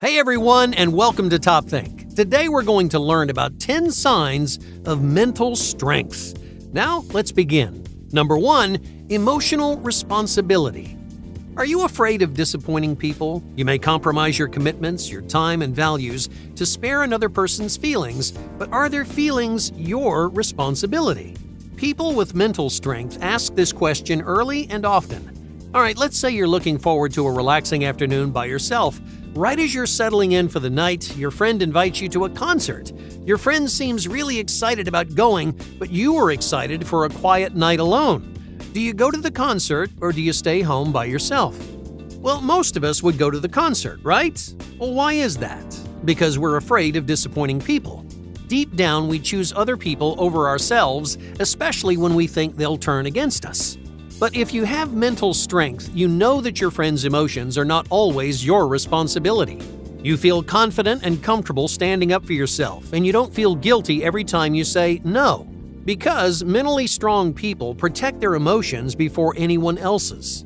Hey everyone, and welcome to Top Think. Today we're going to learn about 10 signs of mental strength. Now, let's begin. Number 1, emotional responsibility. Are you afraid of disappointing people? You may compromise your commitments, your time, and values to spare another person's feelings, but are their feelings your responsibility? People with mental strength ask this question early and often. All right, let's say you're looking forward to a relaxing afternoon by yourself. Right as you're settling in for the night, your friend invites you to a concert. Your friend seems really excited about going, but you are excited for a quiet night alone. Do you go to the concert or do you stay home by yourself? Well, most of us would go to the concert, right? Well, why is that? Because we're afraid of disappointing people. Deep down, we choose other people over ourselves, especially when we think they'll turn against us. But if you have mental strength, you know that your friend's emotions are not always your responsibility. You feel confident and comfortable standing up for yourself, and you don't feel guilty every time you say no. Because mentally strong people protect their emotions before anyone else's.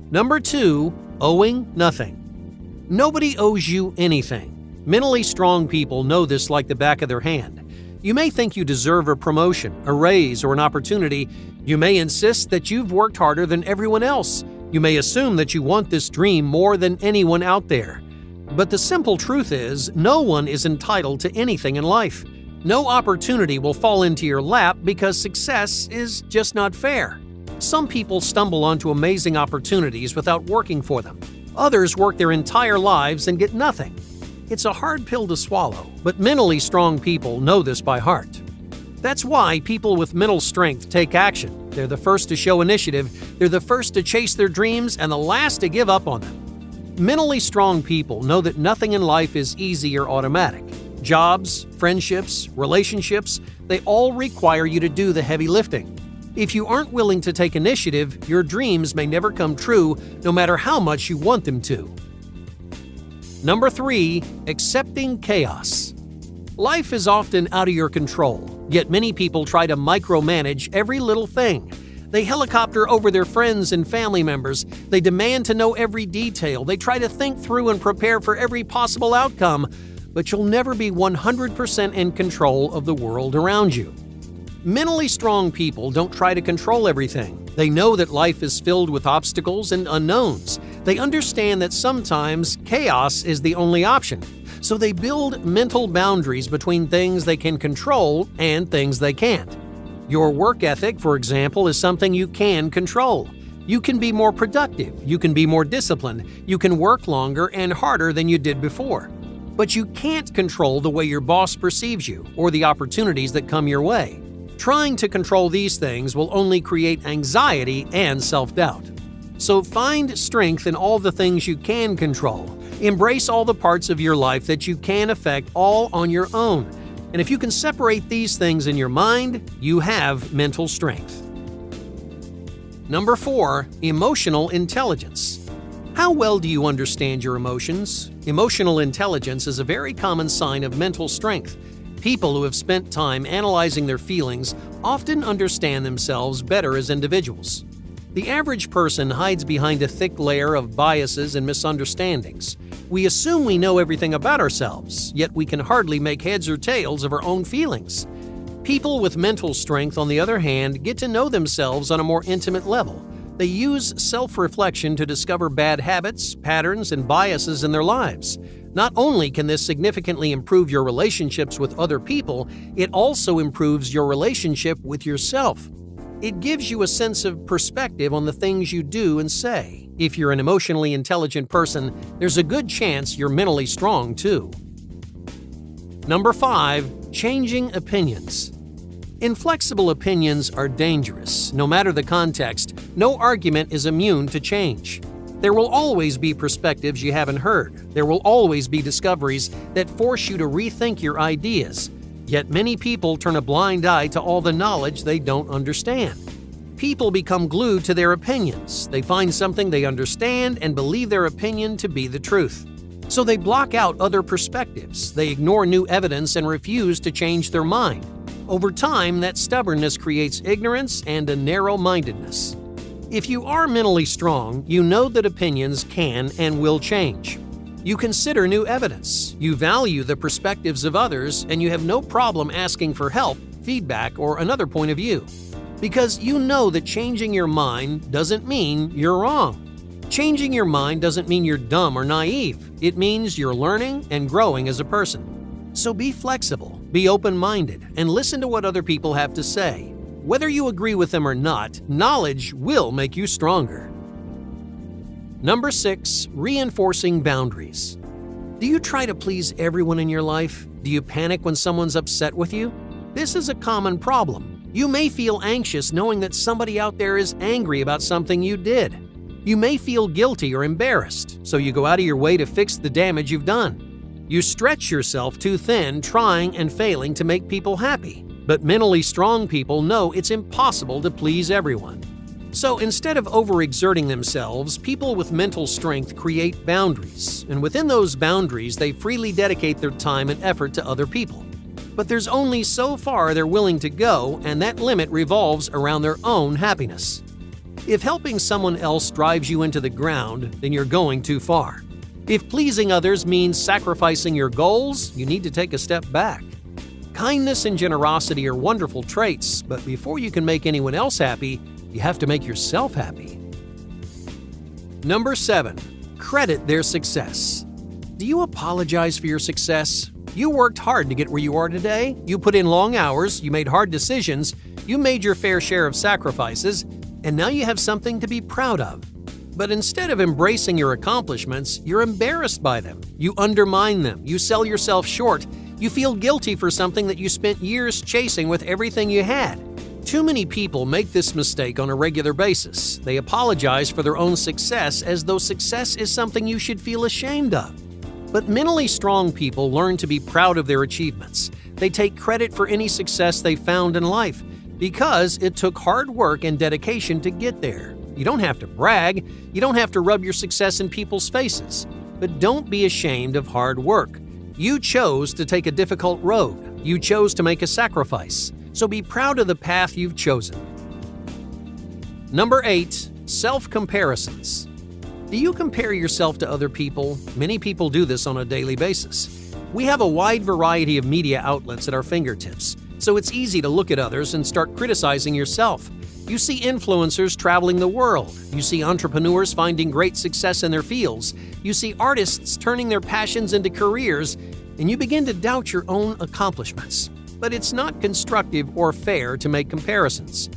Number 2, owing nothing. Nobody owes you anything. Mentally strong people know this like the back of their hand. You may think you deserve a promotion, a raise, or an opportunity. You may insist that you've worked harder than everyone else. You may assume that you want this dream more than anyone out there. But the simple truth is, no one is entitled to anything in life. No opportunity will fall into your lap because success is just not fair. Some people stumble onto amazing opportunities without working for them. Others work their entire lives and get nothing. It's a hard pill to swallow, but mentally strong people know this by heart. That's why people with mental strength take action. They're the first to show initiative, they're the first to chase their dreams, and the last to give up on them. Mentally strong people know that nothing in life is easy or automatic. Jobs, friendships, relationships, they all require you to do the heavy lifting. If you aren't willing to take initiative, your dreams may never come true, no matter how much you want them to. Number 3, accepting chaos. Life is often out of your control, yet many people try to micromanage every little thing. They helicopter over their friends and family members. They demand to know every detail. They try to think through and prepare for every possible outcome, but you'll never be 100% in control of the world around you. Mentally strong people don't try to control everything. They know that life is filled with obstacles and unknowns. They understand that sometimes chaos is the only option. So they build mental boundaries between things they can control and things they can't. Your work ethic, for example, is something you can control. You can be more productive, you can be more disciplined, you can work longer and harder than you did before. But you can't control the way your boss perceives you or the opportunities that come your way. Trying to control these things will only create anxiety and self-doubt. So find strength in all the things you can control. Embrace all the parts of your life that you can affect all on your own. And if you can separate these things in your mind, you have mental strength. Number 4, emotional intelligence. How well do you understand your emotions? Emotional intelligence is a very common sign of mental strength. People who have spent time analyzing their feelings often understand themselves better as individuals. The average person hides behind a thick layer of biases and misunderstandings. We assume we know everything about ourselves, yet we can hardly make heads or tails of our own feelings. People with mental strength, on the other hand, get to know themselves on a more intimate level. They use self-reflection to discover bad habits, patterns, and biases in their lives. Not only can this significantly improve your relationships with other people, it also improves your relationship with yourself. It gives you a sense of perspective on the things you do and say. If you're an emotionally intelligent person, there's a good chance you're mentally strong too. Number 5, changing opinions. Inflexible opinions are dangerous. No matter the context, no argument is immune to change. There will always be perspectives you haven't heard. There will always be discoveries that force you to rethink your ideas. Yet many people turn a blind eye to all the knowledge they don't understand. People become glued to their opinions. They find something they understand and believe their opinion to be the truth. So they block out other perspectives. They ignore new evidence and refuse to change their mind. Over time, that stubbornness creates ignorance and a narrow-mindedness. If you are mentally strong, you know that opinions can and will change. You consider new evidence, you value the perspectives of others, and you have no problem asking for help, feedback, or another point of view. Because you know that changing your mind doesn't mean you're wrong. Changing your mind doesn't mean you're dumb or naive. It means you're learning and growing as a person. So be flexible, be open-minded, and listen to what other people have to say. Whether you agree with them or not, knowledge will make you stronger. Number 6, reinforcing boundaries. Do you try to please everyone in your life? Do you panic when someone's upset with you? This is a common problem. You may feel anxious knowing that somebody out there is angry about something you did. You may feel guilty or embarrassed, so you go out of your way to fix the damage you've done. You stretch yourself too thin, trying and failing to make people happy. But mentally strong people know it's impossible to please everyone. So instead of overexerting themselves, people with mental strength create boundaries, and within those boundaries, they freely dedicate their time and effort to other people. But there's only so far they're willing to go, and that limit revolves around their own happiness. If helping someone else drives you into the ground, then you're going too far. If pleasing others means sacrificing your goals, you need to take a step back. Kindness and generosity are wonderful traits, but before you can make anyone else happy, you have to make yourself happy. Number 7, credit their success. Do you apologize for your success? You worked hard to get where you are today. You put in long hours, you made hard decisions, you made your fair share of sacrifices, and now you have something to be proud of. But instead of embracing your accomplishments, you're embarrassed by them. You undermine them. You sell yourself short. You feel guilty for something that you spent years chasing with everything you had. Too many people make this mistake on a regular basis. They apologize for their own success as though success is something you should feel ashamed of. But mentally strong people learn to be proud of their achievements. They take credit for any success they found in life because it took hard work and dedication to get there. You don't have to brag. You don't have to rub your success in people's faces. But don't be ashamed of hard work. You chose to take a difficult road. You chose to make a sacrifice. So be proud of the path you've chosen. Number 8, self-comparisons. Do you compare yourself to other people? Many people do this on a daily basis. We have a wide variety of media outlets at our fingertips, so it's easy to look at others and start criticizing yourself. You see influencers traveling the world. You see entrepreneurs finding great success in their fields. You see artists turning their passions into careers, and you begin to doubt your own accomplishments. But it's not constructive or fair to make comparisons.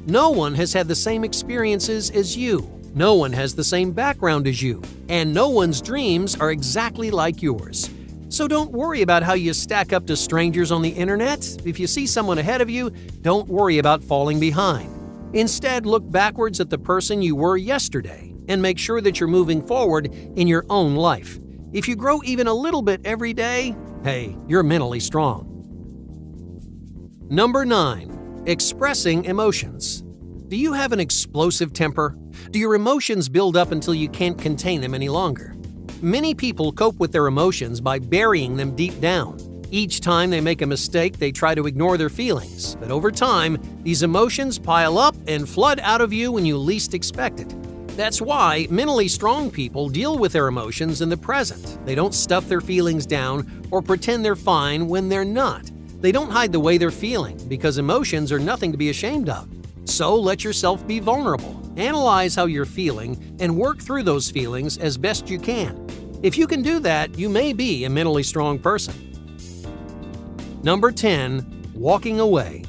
No one has had the same experiences as you. No one has the same background as you. And no one's dreams are exactly like yours. So don't worry about how you stack up to strangers on the internet. If you see someone ahead of you, don't worry about falling behind. Instead, look backwards at the person you were yesterday and make sure that you're moving forward in your own life. If you grow even a little bit every day, hey, you're mentally strong. Number 9, expressing emotions. Do you have an explosive temper? Do your emotions build up until you can't contain them any longer? Many people cope with their emotions by burying them deep down. Each time they make a mistake, they try to ignore their feelings. But over time, these emotions pile up and flood out of you when you least expect it. That's why mentally strong people deal with their emotions in the present. They don't stuff their feelings down or pretend they're fine when they're not. They don't hide the way they're feeling because emotions are nothing to be ashamed of. So let yourself be vulnerable. Analyze how you're feeling and work through those feelings as best you can. If you can do that, you may be a mentally strong person. Number 10, walking away.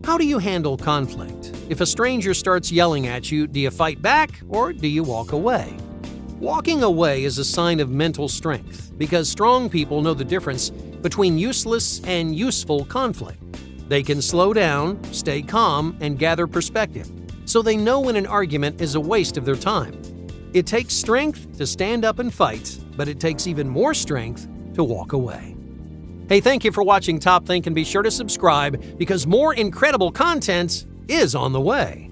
How do you handle conflict? If a stranger starts yelling at you, do you fight back or do you walk away? Walking away is a sign of mental strength because strong people know the difference between useless and useful conflict. They can slow down, stay calm, and gather perspective, so they know when an argument is a waste of their time. It takes strength to stand up and fight, but it takes even more strength to walk away. Hey, thank you for watching Top Think, and be sure to subscribe because more incredible content is on the way.